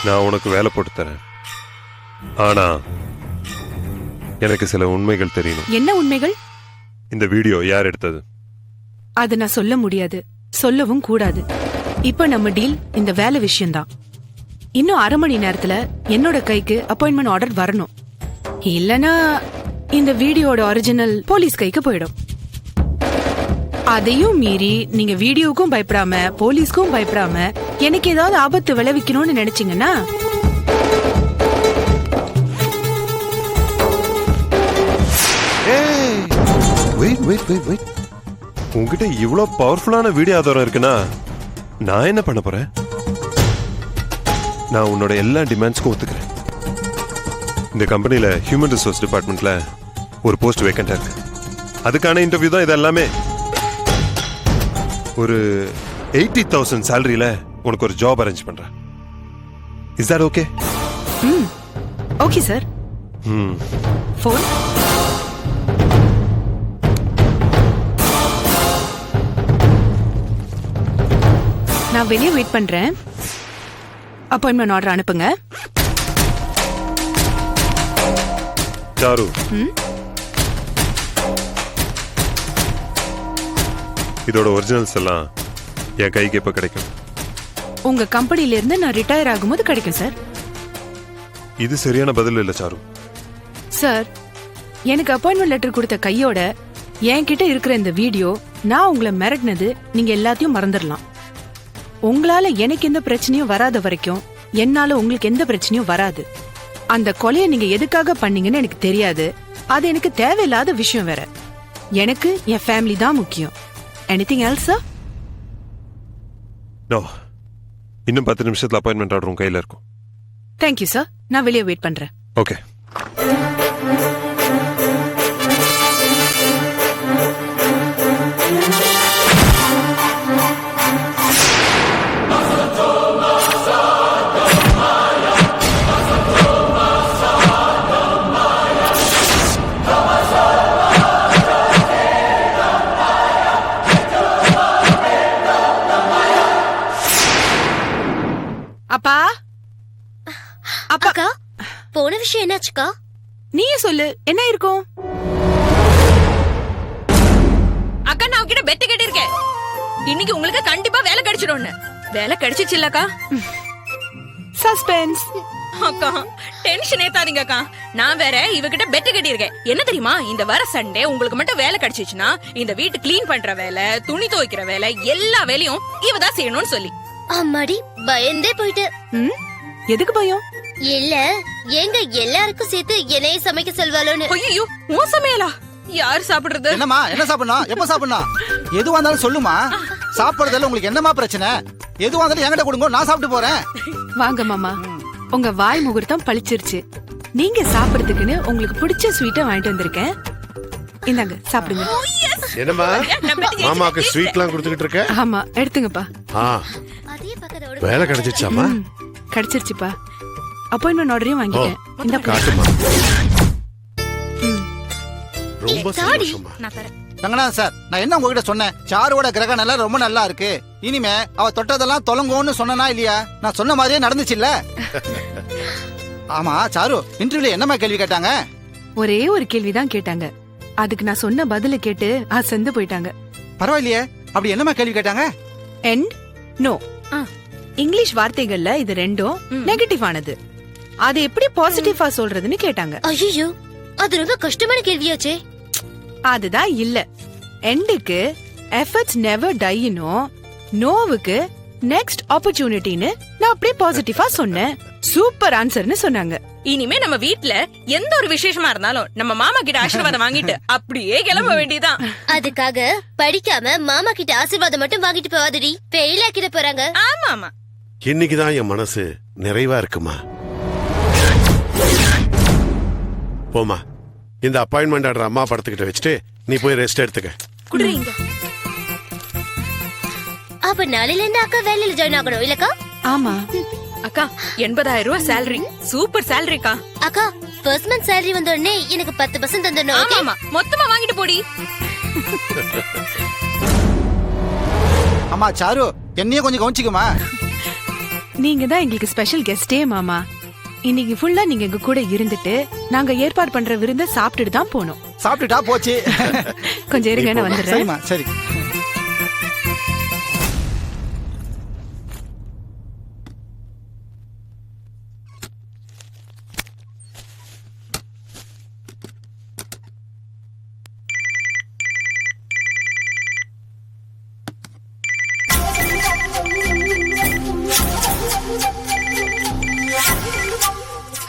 நான் உனக்கு வேலை போட்டு தரேன். ஆனா எனக்கு சில உண்மைகள் தெரியணும். என்ன உண்மைகள்? இந்த வீடியோ யார் எடுத்தது? அது நான் சொல்ல முடியாது, சொல்லவும் கூடாது. இப்ப நம்ம டீல் இந்த வேலை விஷயம்தான். இன்னும் 1/2 மணி நேரத்துல என்னோட கைக்கு அப்பாயின்மெண்ட் ஆர்டர் வரணும். இல்லனா இந்த வீடியோட ஒரிஜினல் போலீஸ் கைக்கு போயிடும். அதையும் மீறி நீங்க வீடியோவுக்கும் பயப்படாம போலீஸ்க்கும் பயப்படாம எனக்கு ஏதாவது ஆபத்து விளைவிக்கணும்னு நினைச்சீங்கன்னா உங்ககிட்ட இவ்வளோ பவர்ஃபுல்லான வீடியோ ஆதாரம் இருக்குன்னா நான் என்ன பண்ண போறேன்? நான் உன்னோட எல்லா டிமாண்ட்ஸ்க்கும் ஒத்துக்கிறேன். இந்த கம்பெனில ஹியூமன் ரிசோர்ஸ் டிபார்ட்மெண்ட்ல ஒரு போஸ்ட் வேக்கண்டா இருக்கு. அதுக்கான இன்டர்வியூ தான் இது எல்லாமே. ஒரு 80,000 சேலரியில உனக்கு ஒரு ஜாப் அரேஞ்ச் பண்றேன். Is that okay? Okay sir. Phone. நான் வெளியே வெயிட் பண்றேன். அப்பாயின்மெண்ட் ஆர்டர் அனுப்புங்க. சாரு, இதோட ஒரிஜினல்ஸ் எல்லாம் என் கைக்கு எப்ப கிடைக்கும்? உங்க கம்பெனில இருந்து நான் ரிட்டையர் ஆகும்போது கிடைக்கும் சார். இது சரியான பதில் இல்ல சாரு. சார், எனக்கு அப்பாயின்மெண்ட் லெட்டர் கொடுத்த கையோட என்கிட்ட இருக்கிற இந்த வீடியோ, நான் உங்களை மிரட்டினது நீங்க எல்லாத்தையும் மறந்துடலாம். உங்களால எனக்கு எந்த பிரச்சனையும் வராத வரைக்கும் என்னால உங்களுக்கு எந்த பிரச்சனையும் வராது. அந்த கொலையை நீங்க எதுக்காக பண்ணீங்கன்னு எனக்கு தெரியாது. அது எனக்கு தேவையில்லாத விஷயம் வேற. எனக்கு என் ஃபேமிலி தான் முக்கியம். Anything else sir? நோ. இன்னும் 10 நிமிஷத்துல அப்பாயின்மெண்ட் ஆர்டர் உங்க கையில இருக்கும். Thank you sir. நான் வெளியே வெயிட் பண்றேன். ஓகே. அப்பா, அக்கா, போன விஷயம் என்னாச்சுக்கா? நீயே சொல்லு, என்ன இருக்கும்? அக்கா, நான் உங்ககிட்ட பெட் கேட்டிருக்கேன். இன்னைக்கு உங்களுக்கு கண்டிப்பா வேலை கிடைச்சிடும்னு. வேலை கிடைச்சிச்சு இல்லக்கா? சஸ்பென்ஸ். அக்கா, டென்ஷன் ஏத்தாதீங்க அக்கா. நான் வேற இவகிட்ட பெட் கட்டியிருக்கேன். என்ன தெரியுமா, இந்த வர சண்டே உங்களுக்கு மட்டும் வேலை கிடைச்சிச்சுன்னா இந்த வீட்டு கிளீன் பண்ற வேலை, துணி துவைக்கிற வேலை, எல்லா வேலையும் இவதான் செய்யணும்னு சொல்லி. அம்மாடி, பயந்தே போயிட்டு. எதுக்கு பயம்? இல்ல, எங்க எல்லாருக்கும் சேர்த்து என்னைய சமைக்க சொல்வாளோன்னு. ஐயோ, உன் சமையலா? யார் சாப்பிடுறது? என்னம்மா, என்ன சாப்பிடணும், எப்ப சாப்பிடணும், எதுவா இருந்தாலும் சொல்லுமா. சாப்பிடுறதுல உங்களுக்கு என்னமா பிரச்சனை? எதுவா இருந்தாலும் என்கிட்ட கொடுங்க, நான் சாப்பிட்டு போறேன். வாங்க மாமா, உங்க வாய் முகூர்த்தம் பழிச்சிருச்சு. நீங்க சாப்பிடுறதுக்குன்னு உங்களுக்கு பிடிச்ச ஸ்வீட்டை வாங்கிட்டு வந்திருக்கேன். இந்தாங்க, சாப்பிடுங்க. என்னம்மா, மாமாக்கு ஸ்வீட்லாம் கொடுத்துக்கிட்டு இருக்க? ஆமா, எடுத்துங்கப்பா. வேலை கிடைச்சிச்சாமா? கிடைச்சிருச்சுப்பா. அப்பாயின்மெண்ட் ஆர்டரையும் வாங்கிட்டேன். இந்த காட்டுமா. ரொம்ப சந்தோஷமா. நான் தரேன். ரங்கநாதன் சார், நான் என்ன உங்ககிட்ட சொன்னேன்? சாருவோட கிரகம் நல்லா ரொம்ப நல்லா இருக்கு. இனிமே அவ தொட்டதெல்லாம் தொலங்கும்னு சொன்னா இல்லையா? நான் சொன்ன மாதிரியே நடந்துச்சு இல்ல? ஆமா சாரு, இன்டர்வியூல என்னமா கேள்வி கேட்டாங்க? ஒரே ஒரு கேள்விதான் கேட்டாங்க. அதுக்கு நான் சொன்ன பதில கேட்டு அசந்து போயிட்டாங்க. பரவாயில்லையே, அப்படி என்னமா கேள்வி கேட்டாங்க? End no. இங்கிலீஷ் வார்த்தைகள்ல இது ரெண்டும் நெகட்டிவ் ஆனது. அது எப்படி பாசிட்டிவா சொல்றதுன்னு கேட்டாங்க. ஐயோ, அது ரொம்ப கஷ்டமான கேள்வியாச்சே. அதுதான் இல்ல. எண்டுக்கு எஃபர்ட்ஸ் நெவர் டைனோ, நோவுக்கு நெக்ஸ்ட் ஆப்பர்ச்சுனிட்டின்னு நான் அப்படியே பாசிட்டிவா சொன்னேன். சூப்பர் ஆன்சர்னு சொன்னாங்க. இனிமே நம்ம வீட்ல எந்த ஒரு விசேஷமா இருந்தாலும் நம்ம மாமா கிட்ட ஆசீர்வாதம் வாங்கிட்டு அப்படியே கிளம்ப வேண்டியதான். அதுக்காக படிக்காம மாமா கிட்ட ஆசீர்வாதம் மட்டும் வாங்கிட்டு போவாதடி, ஃபெயில் ஆக்கிட போறாங்க. ஆமா ஆமா. இன்னைக்குதான் என் மனசு நிறைவா இருக்குமா. போமா, இந்த அப்பாயின்மெண்ட் ஆர்டர் அம்மா படத்துக்கிட்ட வச்சுட்டு நீ போய் ரெஸ்ட் எடுத்துக்க. குடுறீங்க. அப்ப நாளையில இருந்து அக்கா வேலையில ஜாயின் ஆகணும் இல்லக்கா? ஆமா அக்கா, 80,000 ரூபாய் சேலரி. சூப்பர் சேலரிக்கா. அக்கா, ஃபர்ஸ்ட் மந்த் சேலரி வந்த உடனே எனக்கு 10% தந்தணும். ஆமா ஆமா, மொத்தமா வாங்கிட்டு போடி. அம்மா சாரு, என்னையும் கொஞ்சம் கவனிச்சுக்குமா. நீங்க தான் எங்களுக்கு ஸ்பெஷல் கெஸ்டே மாமா. இன்னைக்கு ஃபுல்லா நீங்க எங்க கூட இருந்துட்டு நாங்க ஏற்பாடு பண்ற விருந்த சாப்பிட்டுட்டு தான் போனோம். சாப்பிட்டுட்டா போச்சு. கொஞ்சம் இருங்க, நான் வந்துடுறேன். சரிம்மா சரி.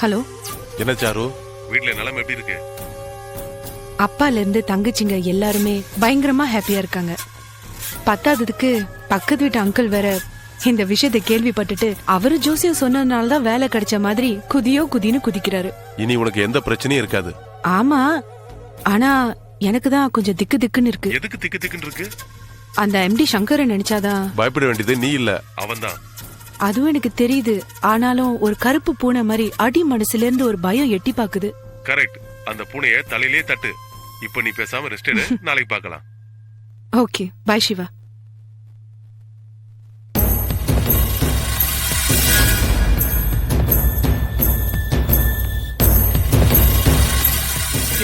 ஹலோ, என்ன சாரு, வீட்ல நிலைமை எப்படி இருக்கு? அப்பால இருந்து தங்கச்சிங்க எல்லாருமே பயங்கரமா ஹாப்பியா இருக்காங்க. பத்தாததுக்கு பக்கத்து வீட்டு அங்கிள் வேற இந்த விஷயத்தை கேள்விப்பட்டுட்டு அவரு ஜோசியம் சொன்னதுனாலதான் வேலை கிடைச்ச மாதிரி குதியோ குதின்னு குதிக்கிறாரு. இனி உனக்கு எந்த பிரச்சனையும் இருக்காது. ஆமா, ஆனா எனக்கு தான் கொஞ்சம் திக்கு திக்குன்னு இருக்கு. எதுக்கு திக்கு திக்குன்னு இருக்கு? அந்த எம்டி சங்கரை நினைச்சாதான். பயப்பட வேண்டியது நீ இல்ல, அவன்தான். அதுவும் எனக்கு தெரியுது. ஆனாலும் ஒரு கருப்பு பூனை மாதிரி அடி மனசுல இருந்து ஒரு பயம் எட்டி பாக்குது. கரெக்ட். அந்த பூனைய தலையிலே தட்டு. இப்ப நீ பேசாம ரெஸ்ட் எடு, நாளைக்கு பார்க்கலாம். Okay, bye Siva.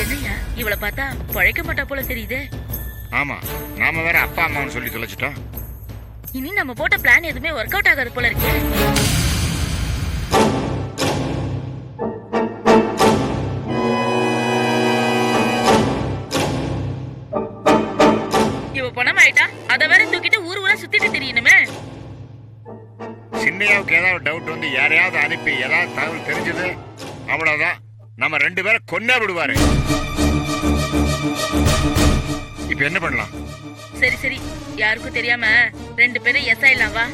என்னையா இவளை பார்த்தா பழைக்க மாட்டா போல தெரியுதே. ஆமா, நாம வேற அப்பா அம்மான்னு சொல்லி தொலைச்சிட்டோம். இனி நம்ம போட்ட பிளான் எதுவுமே ஒர்க் அவுட் ஆகாது போல இருக்கே. இவ பணம் ஆயிட்டா அத வேற தூக்கிட்டு ஊர் ஊரா சுத்திட்டு தெரியணுமே. சின்னையாவுக்கு ஏதாவது டவுட் வந்து யாரையாவது அனுப்பி ஏதாவது தகவல் தெரிஞ்சது அவ்வளவுதான், நம்ம 2 பேரை கொன்னே விடுவாரு. இப்ப என்ன பண்ணலாம்? சரி சரி, யாருக்கும் தெரியாம 2 பேரும் எஸ் ஆயிடலாம் வா.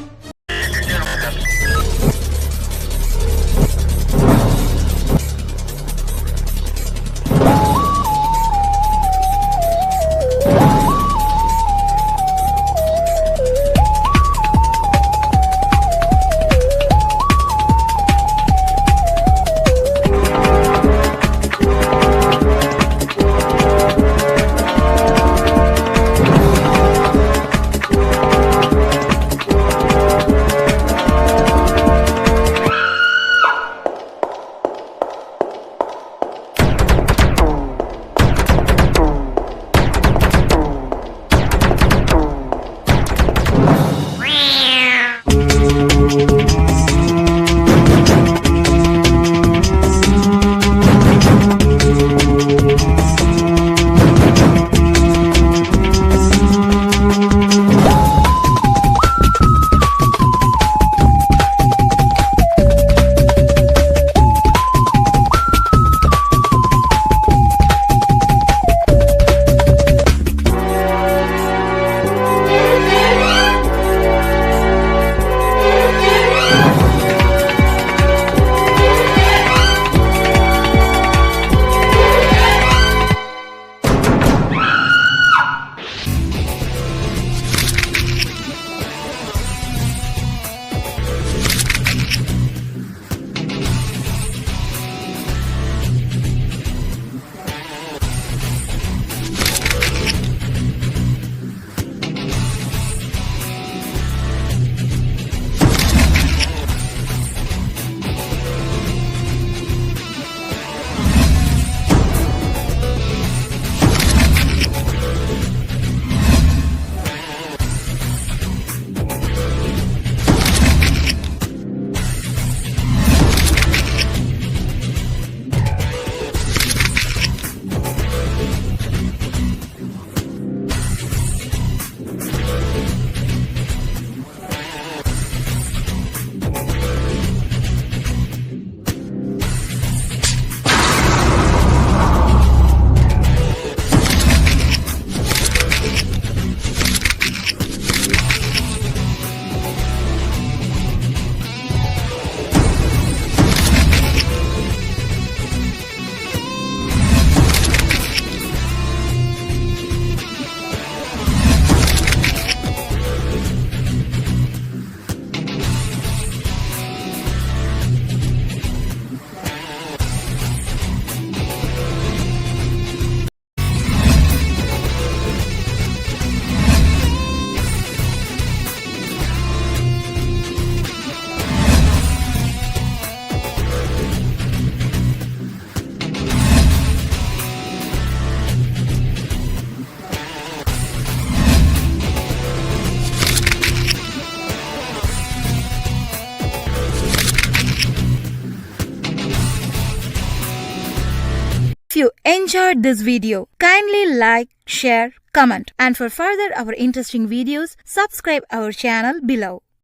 you enjoyed this video, kindly like, share, comment, and for further our interesting videos, subscribe our channel below.